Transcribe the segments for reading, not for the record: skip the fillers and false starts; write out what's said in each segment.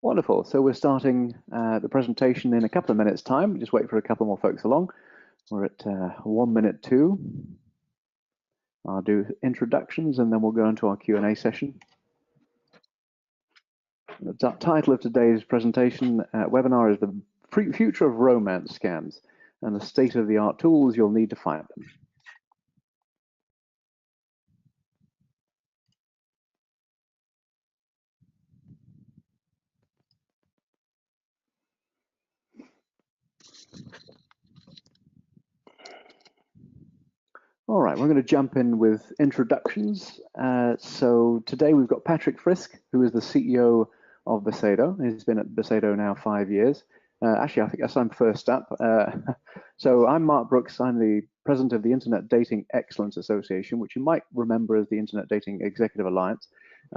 Wonderful. So we're starting the presentation in a couple of minutes' time. Just wait for a couple more folks along. We're at 1 minute 2. I'll do introductions and then we'll go into our Q&A session. The title of today's presentation webinar is The Future of Romance Scams and the State-of-the-Art Tools You'll Need to Find Them. All right, we're going to jump in with introductions. So today we've got Patrick Frisk, who is the CEO of Besedo. He's been at Besedo now 5 years. Actually, I guess I'm first up. So I'm Mark Brooks. I'm the president of the Internet Dating Excellence Association, which you might remember as the Internet Dating Executive Alliance.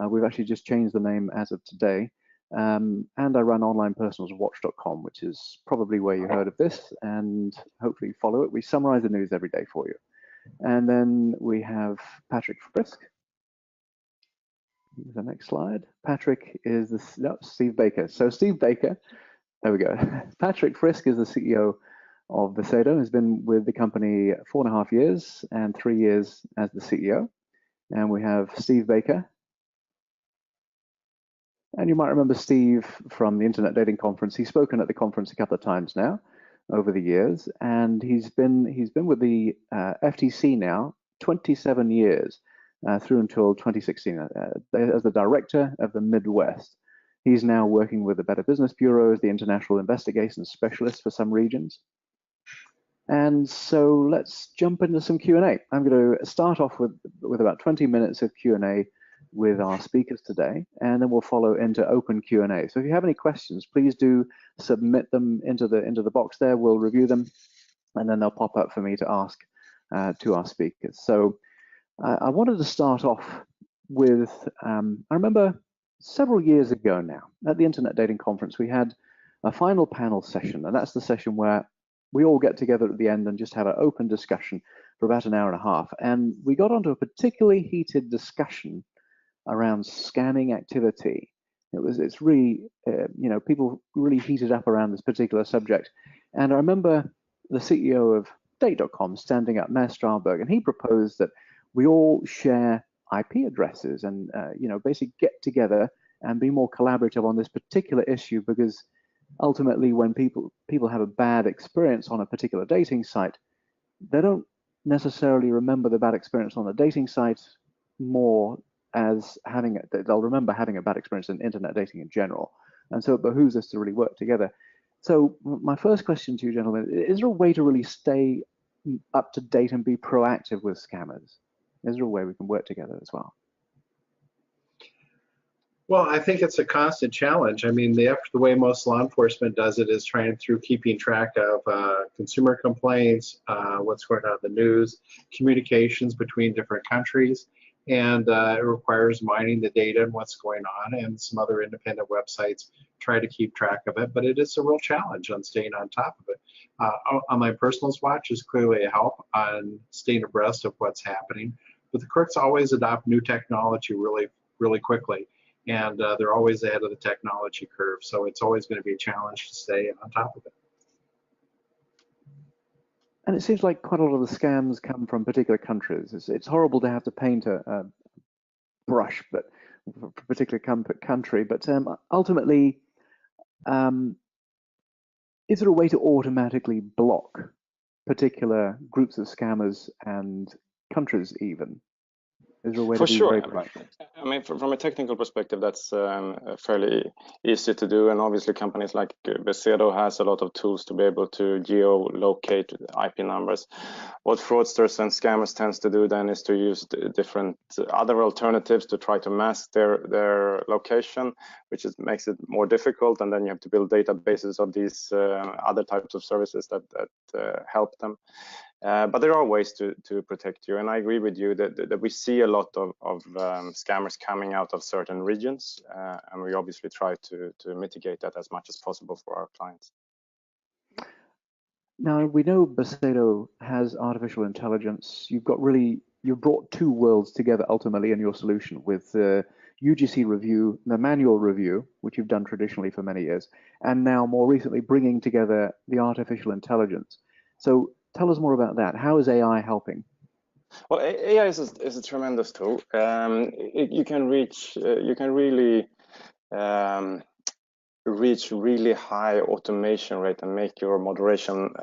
We've actually just changed the name as of today. And I run onlinepersonalswatch.com, which is probably where you heard of this, and hopefully follow it. We summarize the news every day for you. And then we have Patrick Frisk. The next slide. Patrick is Steve Baker. So Steve Baker, there we go. Patrick Frisk is the CEO of Besedo. He's been with the company 4.5 years and 3 years as the CEO. And we have Steve Baker. And you might remember Steve from the Internet Dating Conference. He's spoken at the conference a couple of times now over the years, and he's been with the FTC now 27 years through until 2016 as the director of the Midwest. He's now working with the Better Business Bureau as the international investigation specialist for some regions. And so let's jump into some Q&A. I'm going to start off with about 20 minutes of Q&A with our speakers today, and then we'll follow into open Q&A. So if you have any questions, please do submit them into the box there. We'll review them, and then they'll pop up for me to ask to our speakers. So I wanted to start off with, I remember several years ago now, at the Internet Dating Conference, we had a final panel session, and that's the session where we all get together at the end and just have an open discussion for about an hour and a half. And we got onto a particularly heated discussion around scamming activity. It's really, people really heated up around this particular subject. And I remember the CEO of Date.com standing up, Matt Stralberg, and he proposed that we all share IP addresses and, basically get together and be more collaborative on this particular issue, because ultimately when people have a bad experience on a particular dating site, they don't necessarily remember the bad experience on the dating site more as they'll remember having a bad experience in internet dating in general. And so it behooves us to really work together. So my first question to you, gentlemen, is there a way to really stay up to date and be proactive with scammers? Is there a way we can work together as well? Well, I think it's a constant challenge. I mean, the way most law enforcement does it is trying through keeping track of consumer complaints, what's going on in the news, communications between different countries, and it requires mining the data and what's going on, and some other independent websites try to keep track of it, but it is a real challenge on staying on top of it. Online Personals Watch is clearly a help on staying abreast of what's happening, but the courts always adopt new technology really, really quickly. And they're always ahead of the technology curve, so it's always going to be a challenge to stay on top of it. And it seems like quite a lot of the scams come from particular countries. It's horrible to have to paint a brush, but for a particular country. But ultimately, is there a way to automatically block particular groups of scammers and countries even? Is there a way For to be sure. very proactive? I mean, from a technical perspective, that's fairly easy to do. And obviously, companies like Besedo has a lot of tools to be able to geolocate IP numbers. What fraudsters and scammers tends to do then is to use different other alternatives to try to mask their location, which makes it more difficult. And then you have to build databases of these other types of services that help them. But there are ways to protect you, and I agree with you that we see a lot of scammers coming out of certain regions, and we obviously try to mitigate that as much as possible for our clients. Now, we know Besedo has artificial intelligence. You brought two worlds together ultimately in your solution with UGC review, the manual review, which you've done traditionally for many years, and now more recently bringing together the artificial intelligence. So tell us more about that. How is AI helping? Well, AI is a tremendous tool. You can really reach really high automation rate and make your moderation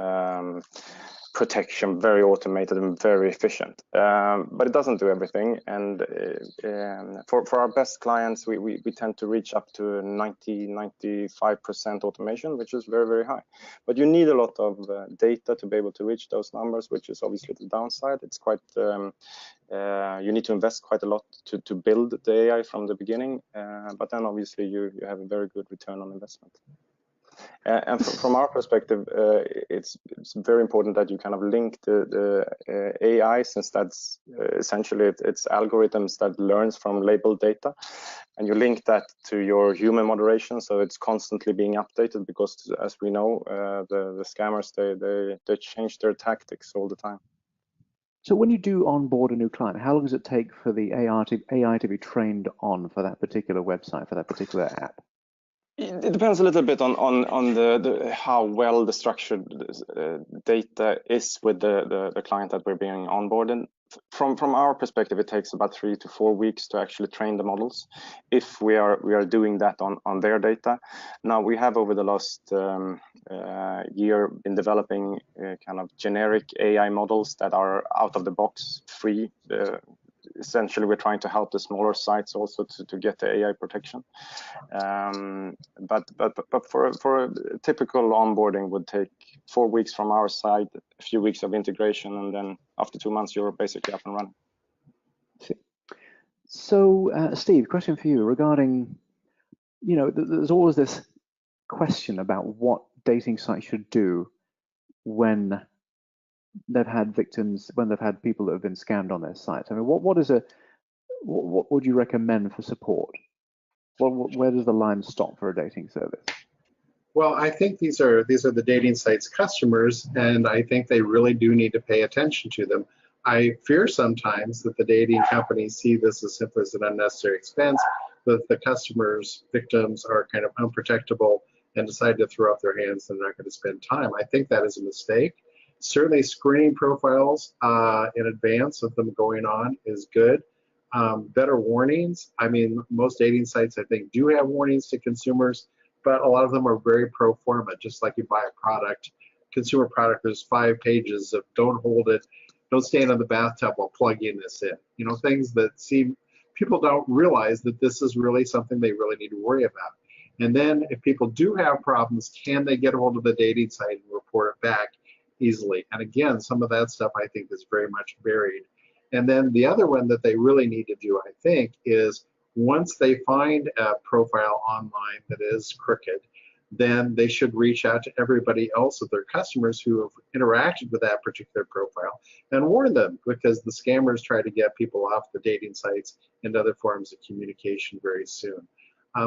protection very automated and very efficient, but it doesn't do everything. And for our best clients, we tend to reach up to 90-95% automation, which is very, very high. But you need a lot of data to be able to reach those numbers, which is obviously the downside. It's quite you need to invest quite a lot to build the AI from the beginning, but then obviously you have a very good return on investment. And from our perspective, it's very important that you kind of link the AI, since that's essentially it's algorithms that learns from labeled data, and you link that to your human moderation, so it's constantly being updated, because as we know, the scammers they change their tactics all the time. So when you do onboard a new client, how long does it take for the AI to be trained on for that particular website, for that particular app? It depends a little bit on the how well the structured data is with the client that we're being onboarded. From our perspective, it takes about 3 to 4 weeks to actually train the models, if we are doing that on their data. Now, we have over the last year been developing kind of generic AI models that are out of the box free. Essentially, we're trying to help the smaller sites also to get the AI protection. But for a typical onboarding would take 4 weeks from our side, a few weeks of integration, and then after 2 months, you're basically up and running. So, Steve, question for you regarding, there's always this question about what dating sites should do when they've had victims, when they've had people that have been scammed on their sites. I mean, what would you recommend for support? Where does the line stop for a dating service? Well, I think these are the dating sites customers, and I think they really do need to pay attention to them. I fear sometimes that the dating companies see this as simply as an unnecessary expense, that the customers, victims, are kind of unprotectable and decide to throw up their hands and they're not going to spend time. I think that is a mistake. Certainly screening profiles in advance of them going on is good. Better warnings. I mean, most dating sites, I think, do have warnings to consumers, but a lot of them are very pro forma, just like you buy a product, consumer product, there's 5 pages of don't hold it, don't stand in the bathtub while plugging this in. Things that seem, people don't realize that this is really something they really need to worry about. And then if people do have problems, can they get a hold of the dating site and report it back easily? And again, some of that stuff I think is very much buried. And then the other one that they really need to do, I think, is once they find a profile online that is crooked, then they should reach out to everybody else of their customers who have interacted with that particular profile and warn them, because the scammers try to get people off the dating sites and other forms of communication very soon.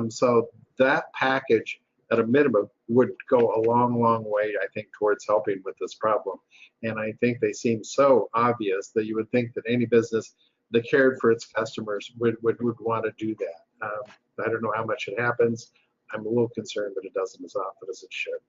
So that package at a minimum would go a long, long way, I think, towards helping with this problem. And I think they seem so obvious that you would think that any business that cared for its customers would want to do that. I don't know how much it happens. I'm a little concerned that it doesn't as often as it should.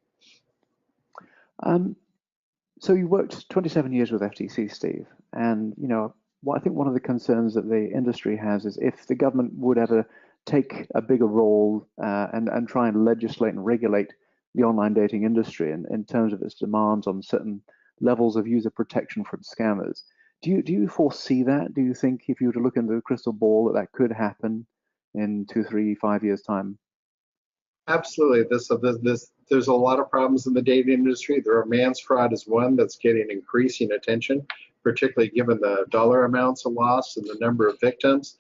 So you worked 27 years with FTC, Steve, and I think one of the concerns that the industry has is if the government would ever take a bigger role and try and legislate and regulate the online dating industry in terms of its demands on certain levels of user protection from scammers. Do you foresee that? Do you think if you were to look into the crystal ball that could happen in 2, 3, 5 years' time? Absolutely. There's a lot of problems in the dating industry. The romance fraud is one that's getting increasing attention, particularly given the dollar amounts of loss and the number of victims.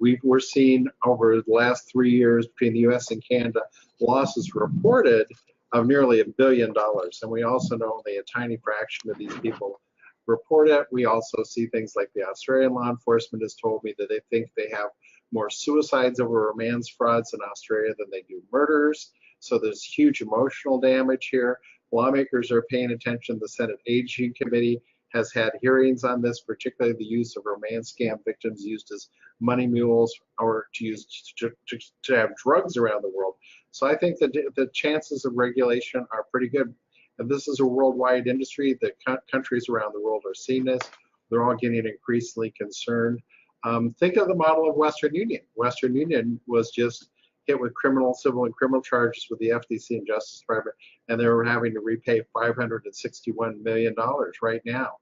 We're seeing over the last 3 years between the US and Canada losses reported of nearly $1 billion. And we also know only a tiny fraction of these people report it. We also see things like the Australian law enforcement has told me that they think they have more suicides over romance frauds in Australia than they do murders. So there's huge emotional damage here. Lawmakers are paying attention. The Senate Aging Committee has had hearings on this, particularly the use of romance scam victims used as money mules or to have drugs around the world. So I think that the chances of regulation are pretty good. And this is a worldwide industry. The countries around the world are seeing this. They're all getting increasingly concerned. Think of the model of Western Union. Western Union was just hit with civil and criminal charges with the FTC and Justice Department, and they were having to repay $561 million right now.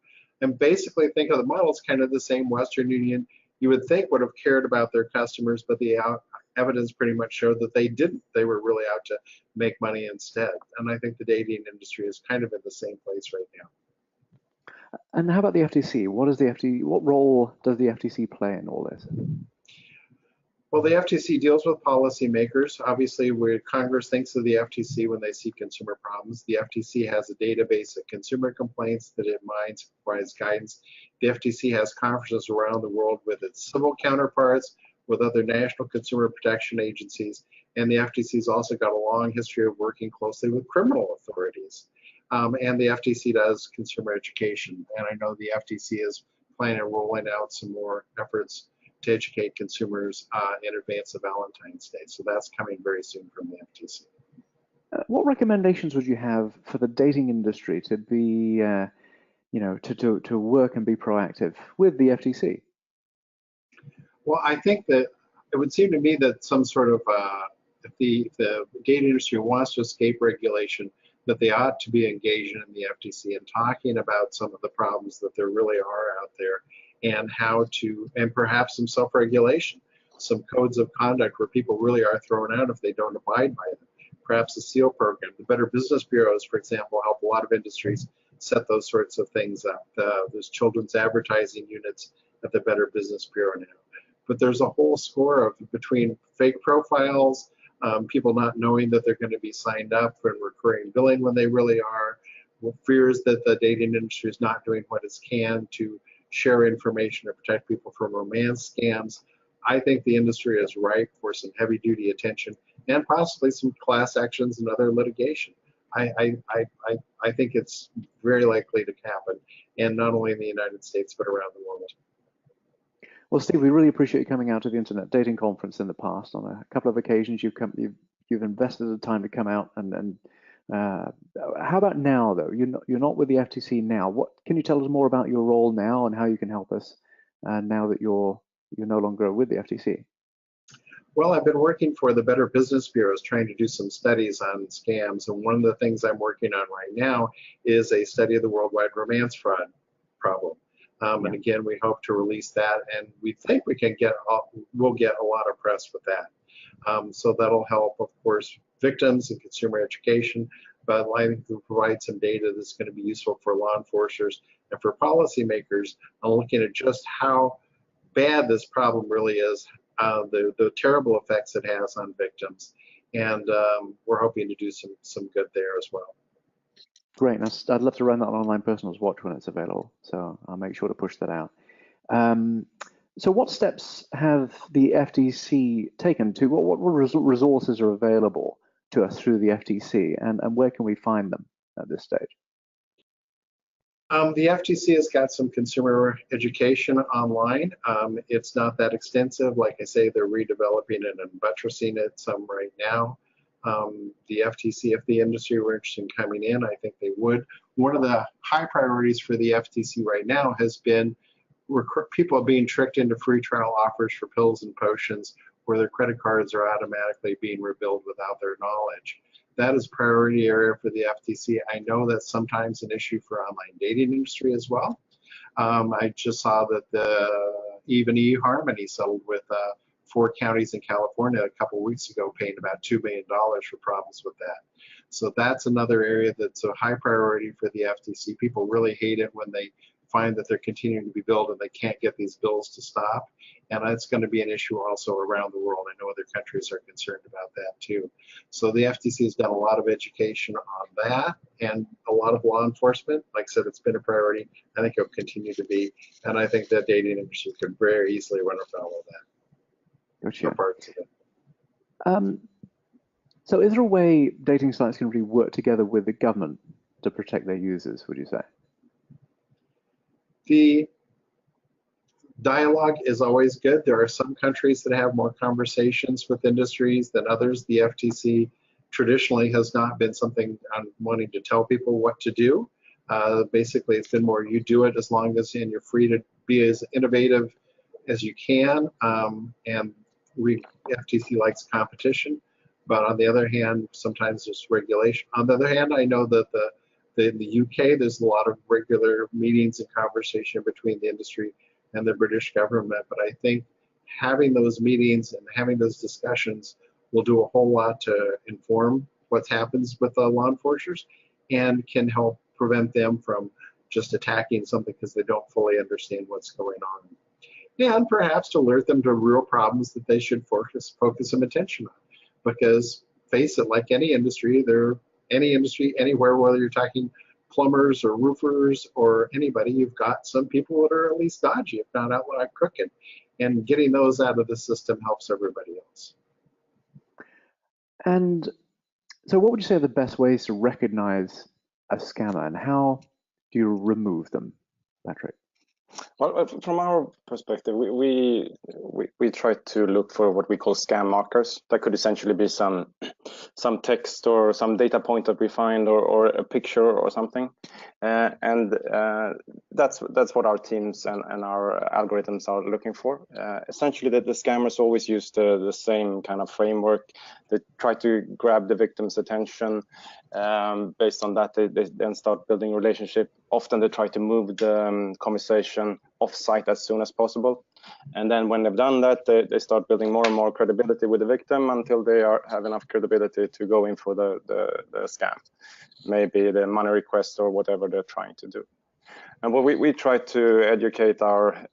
And basically think of the model as kind of the same. Western Union, you would think, would have cared about their customers, but the evidence pretty much showed that they didn't. They were really out to make money instead. And I think the dating industry is kind of in the same place right now. And how about the FTC? What role does the FTC play in all this? Well, the FTC deals with policymakers. Obviously, where Congress thinks of the FTC when they see consumer problems, the FTC has a database of consumer complaints that it mines, provides guidance. The FTC has conferences around the world with its civil counterparts, with other national consumer protection agencies, and the FTC's also got a long history of working closely with criminal authorities. And the FTC does consumer education, and I know the FTC is planning on rolling out some more efforts to educate consumers in advance of Valentine's Day. So that's coming very soon from the FTC. What recommendations would you have for the dating industry to be, to work and be proactive with the FTC? Well, I think that it would seem to me that some sort of, if the dating industry wants to escape regulation, that they ought to be engaging in the FTC and talking about some of the problems that there really are out there, and how to, and perhaps some self-regulation, some codes of conduct where people really are thrown out if they don't abide by them. Perhaps a SEAL program. The Better Business Bureaus, for example, help a lot of industries set those sorts of things up. There's children's advertising units at the Better Business Bureau now. But there's a whole score of between fake profiles, people not knowing that they're going to be signed up for recurring billing when they really are, fears that the dating industry is not doing what it can to share information to protect people from romance scams. I think the industry is ripe for some heavy duty attention and possibly some class actions and other litigation. I think it's very likely to happen, and not only in the United States, but around the world. Well, Steve, we really appreciate you coming out to the Internet Dating Conference in the past. On a couple of occasions, you've invested the time to come out. And how about now, though? You're not with the FTC now. What can you tell us more about your role now and how you can help us now that you're no longer with the FTC? Well, I've been working for the Better Business Bureaus trying to do some studies on scams, and one of the things I'm working on right now is a study of the worldwide romance fraud problem. And again, we hope to release that, and we think we'll get a lot of press with that. So that'll help, of course, victims and consumer education, but I think we'll provide some data that's going to be useful for law enforcers and for policymakers on looking at just how bad this problem really is, the terrible effects it has on victims, and we're hoping to do some good there as well. Great. I'd love to run that on Online Personals Watch when it's available, so I'll make sure to push that out. So what steps have the FTC taken to, what resources are available to us through the FTC, and where can we find them at this stage? The FTC has got some consumer education online. It's not that extensive. Like I say, they're redeveloping it and buttressing it some right now. The FTC, if the industry were interested in coming in, I think they would. One of the high priorities for the FTC right now has been people being tricked into free trial offers for pills and potions where their credit cards are automatically being rebilled without their knowledge. That is a priority area for the FTC. I know that's sometimes an issue for online dating industry as well. I just saw that even eHarmony settled with 4 counties in California a couple of weeks ago, paying about $2 million for problems with that. So that's another area that's a high priority for the FTC. People really hate it when they find that they're continuing to be billed and they can't get these bills to stop. And that's going to be an issue also around the world. I know other countries are concerned about that too. So the FTC has done a lot of education on that and a lot of law enforcement. Like I said, it's been a priority. I think it'll continue to be. And I think that dating industry could very easily run afoul of that. Gotcha. Parts of it. So is there a way dating sites can really work together with the government to protect their users, would you say? The dialogue is always good. There are some countries that have more conversations with industries than others. The FTC traditionally has not been something I'm wanting to tell people what to do. Basically, it's been more you do it as long as you're free to be as innovative as you can. And FTC likes competition, but on the other hand, sometimes there's regulation. On the other hand, I know that in the UK, there's a lot of regular meetings and conversation between the industry and the British government. But I think having those meetings and having those discussions will do a whole lot to inform what happens with law enforcers and can help prevent them from just attacking something because they don't fully understand what's going on. And perhaps to alert them to real problems that they should focus some attention on. Because face it, like any industry, anywhere, whether you're talking plumbers or roofers or anybody, you've got some people that are at least dodgy, if not outright crooked. And getting those out of the system helps everybody else. And so what would you say are the best ways to recognize a scammer, and how do you remove them, Patrick? Well, from our perspective, we try to look for what we call scam markers. That could essentially be some text or some data point that we find, or a picture or something, and that's what our teams and our algorithms are looking for. Essentially, that the scammers always use the same kind of framework. They try to grab the victim's attention. Based on that, they then start building relationship. Often they try to move the conversation off-site as soon as possible. And then when they've done that, they start building more and more credibility with the victim until they have enough credibility to go in for the scam, maybe the money request or whatever they're trying to do. And what we try to educate our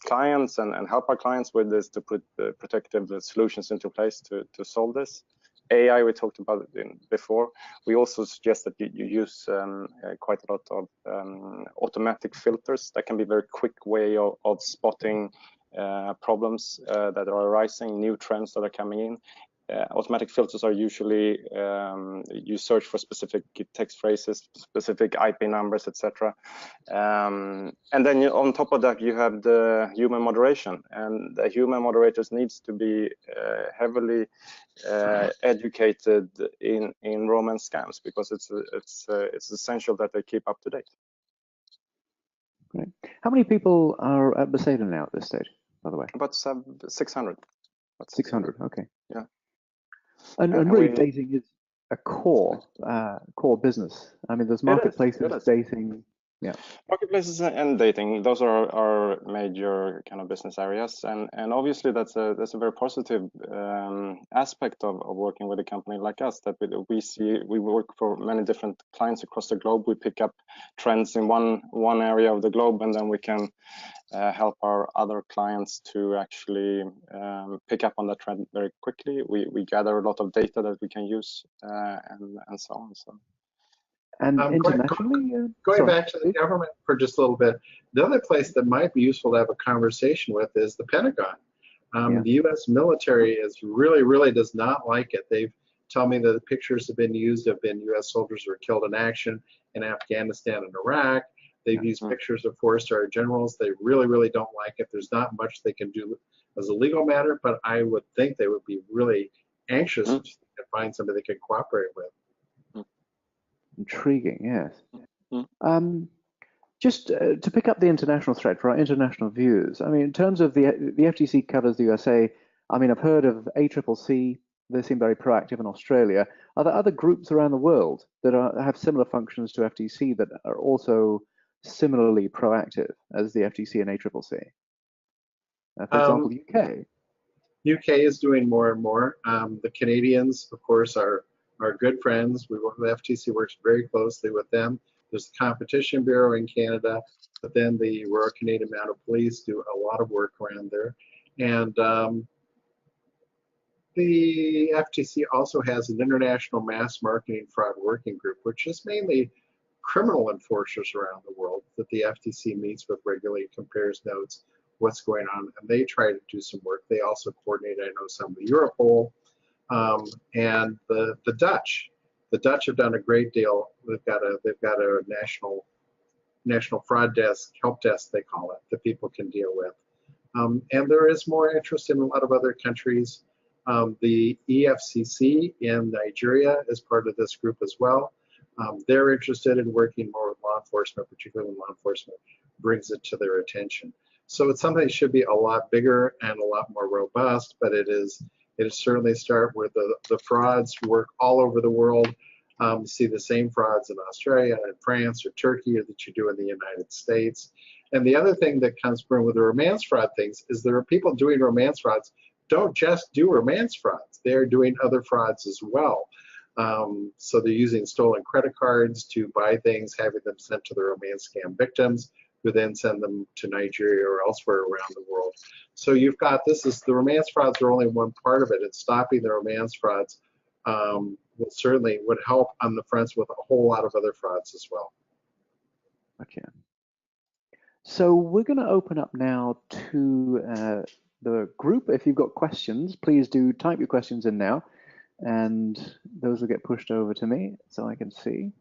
clients and help our clients with is to put the protective solutions into place to solve this. AI, we talked about it before. We also suggest that you use quite a lot of automatic filters. That can be a very quick way of spotting problems that are arising, new trends that are coming in. Automatic filters are usually, you search for specific text phrases, specific IP numbers, etc. And then on top of that, you have the human moderation, and the human moderators needs to be heavily educated in romance scams, because it's essential that they keep up to date. Great. How many people are at Besedo now at this stage, by the way? About 600. 600, okay. Yeah. And really, dating is a core business. I mean, there's marketplaces, dating. Yeah. Marketplaces and dating, those are our major kind of business areas, and obviously that's a very positive aspect of working with a company like us, that we work for many different clients across the globe. We pick up trends in one area of the globe, and then we can help our other clients to actually pick up on that trend very quickly. We gather a lot of data that we can use and so on. So. And internationally, going back to the government for just a little bit, the other place that might be useful to have a conversation with is the Pentagon. The U.S. military really does not like it. They've told me that the pictures have been U.S. soldiers who were killed in action in Afghanistan and Iraq. They've used pictures of four-star generals. They really don't like it. There's not much they can do as a legal matter, but I would think they would be really anxious to find somebody they could cooperate with. Intriguing, yes. Just to pick up the international thread for our international viewers, I mean, in terms of the FTC covers the USA, I mean, I've heard of ACCC, they seem very proactive in Australia. Are there other groups around the world that have similar functions to FTC that are also similarly proactive as the FTC and ACCC? For example, the UK. UK is doing more and more. The Canadians, of course, are good friends. The FTC works very closely with them. There's the Competition Bureau in Canada, but then the Royal Canadian Mounted Police do a lot of work around there. And the FTC also has an International Mass Marketing Fraud Working Group, which is mainly criminal enforcers around the world that the FTC meets with regularly, compares notes, what's going on, and they try to do some work. They also coordinate, I know, some of the Europol. And the Dutch have done a great deal. They've got a national national fraud desk, help desk they call it, that people can deal with. And there is more interest in a lot of other countries. The EFCC in Nigeria is part of this group as well. They're interested in working more with law enforcement, particularly when law enforcement brings it to their attention. So it's something that should be a lot bigger and a lot more robust, but it is certainly start where the frauds work all over the world. You see the same frauds in Australia and France or Turkey that you do in the United States. And the other thing that comes from with the romance fraud things is there are people doing romance frauds don't just do romance frauds. They're doing other frauds as well. So they're using stolen credit cards to buy things, having them sent to the romance scam victims, who then send them to Nigeria or elsewhere around the world. So you've got, the romance frauds are only one part of it, and stopping the romance frauds would help on the fronts with a whole lot of other frauds as well. Okay. So we're going to open up now to the group. If you've got questions, please do type your questions in now, and those will get pushed over to me so I can see.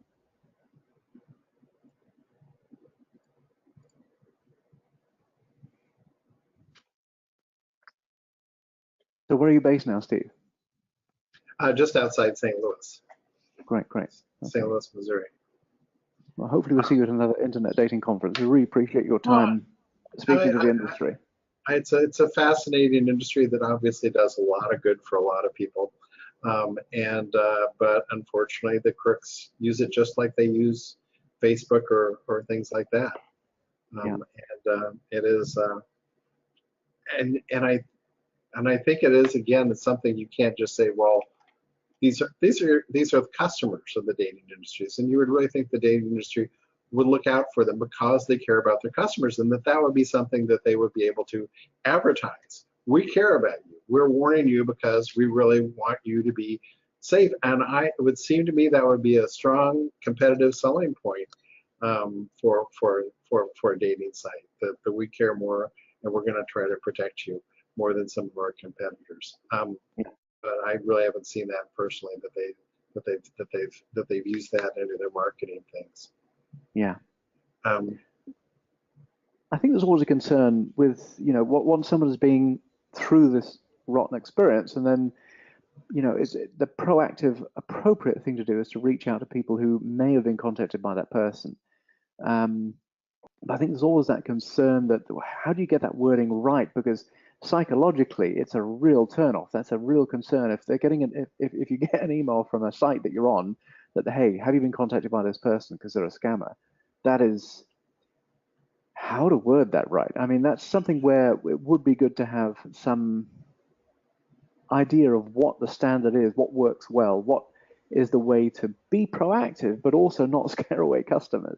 So where are you based now, Steve? Just outside St. Louis. Great, great. Okay. St. Louis, Missouri. Well, hopefully we'll see you at another internet dating conference. We really appreciate your time speaking to the industry. It's a fascinating industry that obviously does a lot of good for a lot of people. But unfortunately, the crooks use it just like they use Facebook or things like that. It is, and I think it is, again, it's something you can't just say, well, these are the customers of the dating industries, and you would really think the dating industry would look out for them because they care about their customers, and that would be something that they would be able to advertise. We care about you. We're warning you because we really want you to be safe. And it would seem to me that would be a strong competitive selling point for a dating site, that we care more and we're going to try to protect you more than some of our competitors. But I really haven't seen that personally, that they've used that into their marketing things. Yeah. I think there's always a concern with, once someone is being through this rotten experience, and then, the proactive, appropriate thing to do is to reach out to people who may have been contacted by that person. But I think there's always that concern that, how do you get that wording right? Because psychologically, it's a real turnoff. That's a real concern. If they're getting if you get an email from a site that you're on that, hey, have you been contacted by this person because they're a scammer? That is, how to word that right. I mean, that's something where it would be good to have some idea of what the standard is, what works well, what is the way to be proactive, but also not scare away customers.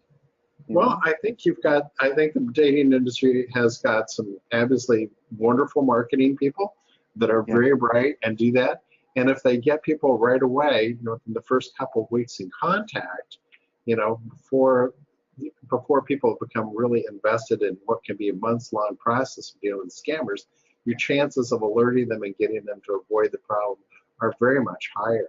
Well, I think the dating industry has got some obviously wonderful marketing people that are very bright and do that. And if they get people right away, in the first couple of weeks in contact, before people become really invested in what can be a months-long process of dealing with scammers, your chances of alerting them and getting them to avoid the problem are very much higher.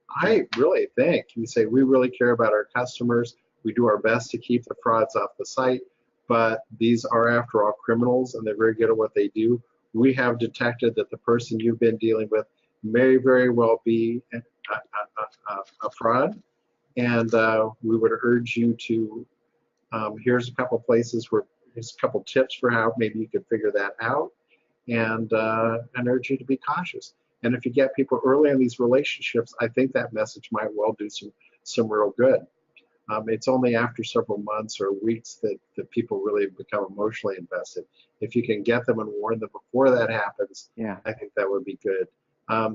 I really think you say we really care about our customers. We do our best to keep the frauds off the site, but these are, after all, criminals, and they're very good at what they do. We have detected that the person you've been dealing with may very well be a fraud, and we would urge you to, here's a couple places here's a couple tips for how maybe you could figure that out, and urge you to be cautious. And if you get people early in these relationships, I think that message might well do some real good. It's only after several months or weeks that people really become emotionally invested. If you can get them and warn them before that happens, I think that would be good.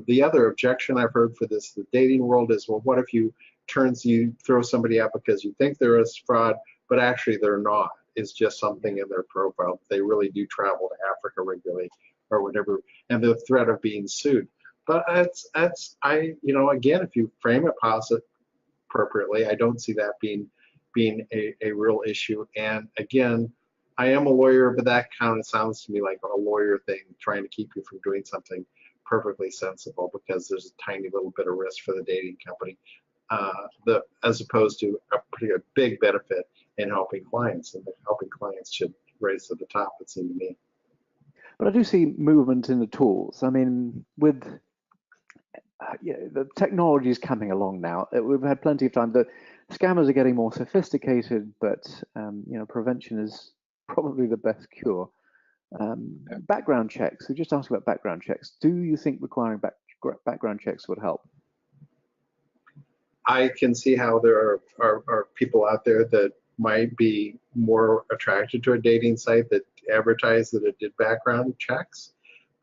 The other objection I've heard for this, the dating world, is, well, what if you throw somebody out because you think they're a fraud, but actually they're not? It's just something in their profile. They really do travel to Africa regularly or whatever, and the threat of being sued. But again, if you frame it appropriately, I don't see that being a real issue. And again, I am a lawyer, but that kind of sounds to me like a lawyer thing, trying to keep you from doing something perfectly sensible, because there's a tiny little bit of risk for the dating company, as opposed to a pretty big benefit and helping clients, and helping clients should raise to the top, it seemed to me. But I do see movement in the tools. I mean, with the technology is coming along now. We've had plenty of time. The scammers are getting more sophisticated, but prevention is probably the best cure. Background checks. We just asked about background checks. Do you think requiring background checks would help? I can see how there are people out there that might be more attracted to a dating site that advertised that it did background checks.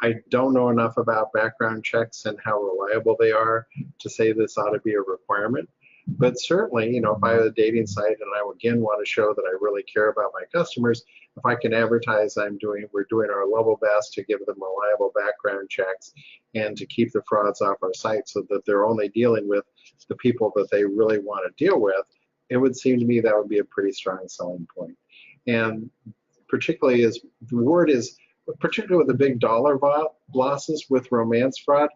I don't know enough about background checks and how reliable they are to say this ought to be a requirement. But certainly, if I have a dating site and I again want to show that I really care about my customers, if I can advertise we're doing our level best to give them reliable background checks and to keep the frauds off our site so that they're only dealing with the people that they really want to deal with, it would seem to me that would be a pretty strong selling point. And particularly as the word is, particularly with the big dollar losses with romance fraud,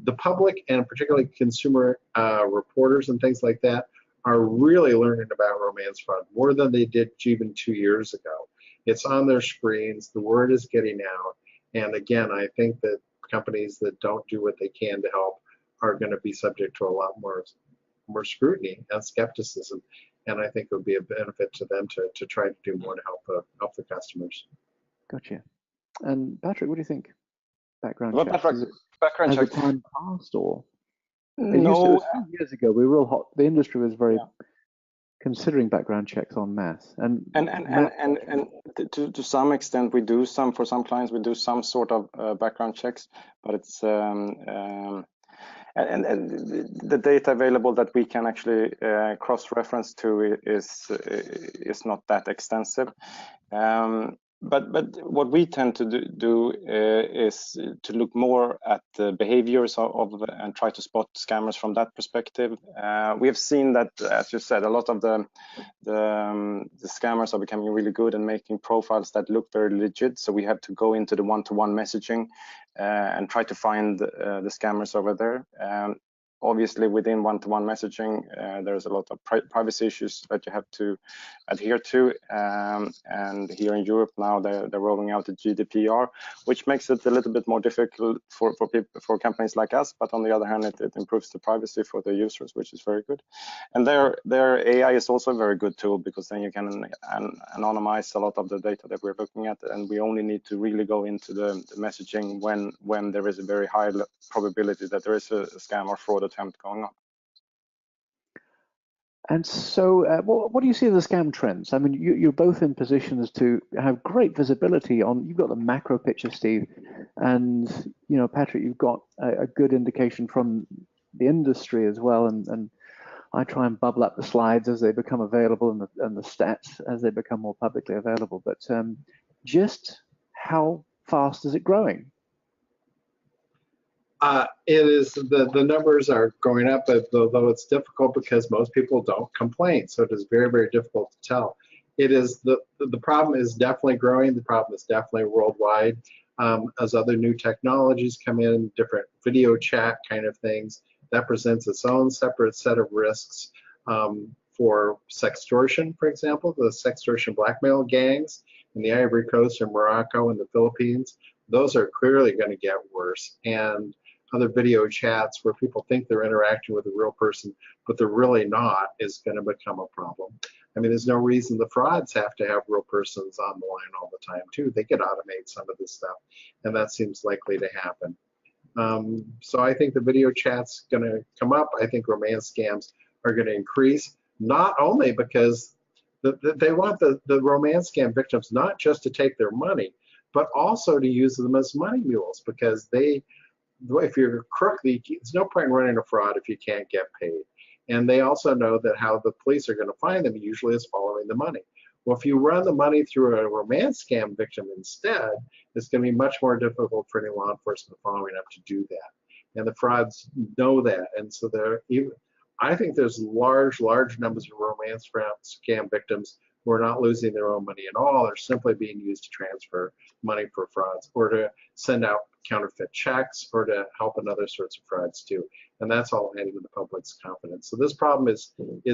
the public and particularly consumer reporters and things like that are really learning about romance fraud more than they did even 2 years ago. It's on their screens, the word is getting out, and again, I think that companies that don't do what they can to help are going to be subject to a lot more scrutiny and skepticism, and I think it would be a benefit to them to try to do more to help the customers. Gotcha. And Patrick, what do you think? Background Well, checks. Background checks. Has the time passed, or No. a few years ago, we were real hot. The industry was very considering background checks en masse, and to some extent we do some, for some clients we do some sort of background checks, but it's and the data available that we can actually cross-reference to is not that extensive. But what we tend to do is to look more at the behaviors and try to spot scammers from that perspective. We have seen that, as you said, a lot of the scammers are becoming really good and making profiles that look very legit. So we have to go into the one-to-one messaging and try to find the scammers over there. Obviously, within one-to-one messaging, there's a lot of privacy issues that you have to adhere to. And here in Europe now, they're rolling out the GDPR, which makes it a little bit more difficult for companies like us. But on the other hand, it improves the privacy for the users, which is very good. And their AI is also a very good tool, because then you can anonymize a lot of the data that we're looking at, and we only need to really go into the messaging when there is a very high probability that there is a scam or fraud attempt going on. And so, what do you see as the scam trends? I mean, you're both in positions to have great visibility on. You've got the macro picture, Steve, and Patrick, you've got a good indication from the industry as well. And I try and bubble up the slides as they become available and the stats as they become more publicly available. But just how fast is it growing? It is, the numbers are going up, though it's difficult because most people don't complain. So it is very, very difficult to tell. It is the problem is definitely growing. The problem is definitely worldwide. As other new technologies come in, different video chat kind of things, that presents its own separate set of risks for sextortion, for example, the sextortion blackmail gangs in the Ivory Coast and Morocco and the Philippines. Those are clearly going to get worse. And other video chats where people think they're interacting with a real person, but they're really not, is going to become a problem. I mean, there's no reason the frauds have to have real persons on the line all the time, too. They could automate some of this stuff, and that seems likely to happen. So I think the video chat's going to come up. I think romance scams are going to increase, not only because they want the romance scam victims not just to take their money, but also to use them as money mules, because if you're a crook, there's no point in running a fraud if you can't get paid. And they also know that how the police are going to find them usually is following the money. Well, if you run the money through a romance scam victim instead, it's going to be much more difficult for any law enforcement following up to do that. And the frauds know that. And so I think there's large numbers of romance scam victims who are not losing their own money at all. They're simply being used to transfer money for frauds, or to send out counterfeit checks, or to help in other sorts of frauds too. And that's all adding to the public's confidence. So this problem is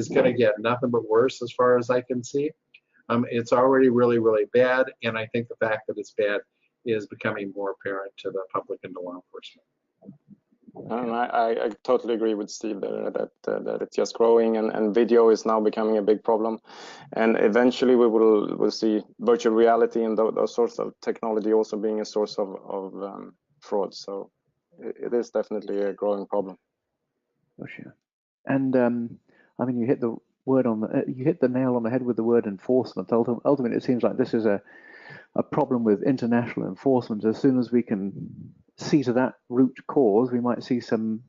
going to get nothing but worse as far as I can see. It's already really, really bad, and I think the fact that it's bad is becoming more apparent to the public and to law enforcement. And I totally agree with Steve there that it's just growing, and video is now becoming a big problem, and eventually we'll see virtual reality and those sorts of technology also being a source of fraud. So it is definitely a growing problem. For sure. And I mean, you hit the nail on the head with the word enforcement. Ultimately, it seems like this is a problem with international enforcement. As soon as we can see to that root cause, we might see some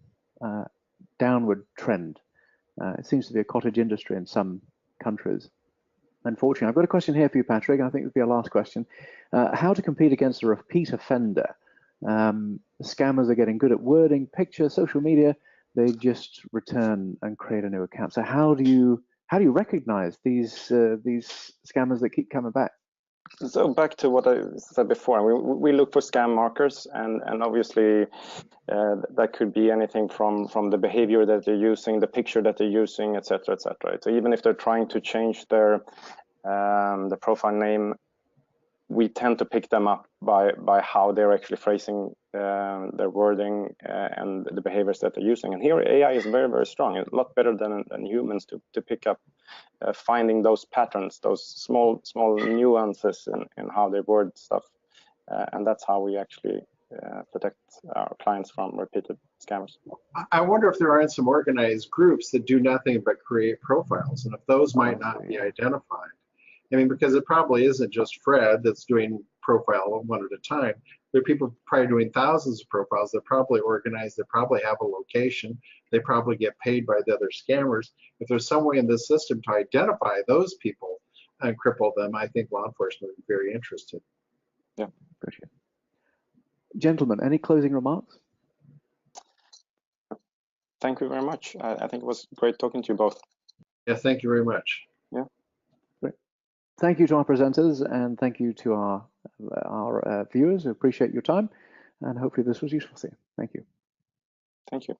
downward trend. It seems to be a cottage industry in some countries. Unfortunately, I've got a question here for you, Patrick. I think it would be our last question. How to compete against a repeat offender? Scammers are getting good at wording, picture, social media. They just return and create a new account. So how do you recognize these scammers that keep coming back? So back to what I said before, we look for scam markers, and obviously that could be anything from the behavior that they're using, the picture that they're using, etc., etc. So even if they're trying to change their the profile name, we tend to pick them up by how they're actually phrasing their wording and the behaviors that they're using. And here AI is very, very strong, a lot better than humans to pick up finding those patterns, those small nuances in how they word stuff. And that's how we actually protect our clients from repeated scammers. I wonder if there aren't some organized groups that do nothing but create profiles, and if those might not be identified. I mean, because it probably isn't just Fred that's doing profile one at a time. There are people probably doing thousands of profiles. They're probably organized. They probably have a location. They probably get paid by the other scammers. If there's some way in this system to identify those people and cripple them, I think law enforcement would be very interested. Yeah, appreciate it. Gentlemen, any closing remarks? Thank you very much. I think it was great talking to you both. Yeah, thank you very much. Yeah. Great. Thank you to our presenters, and thank you to our viewers who appreciate your time, and hopefully this was useful to you. Thank you. Thank you.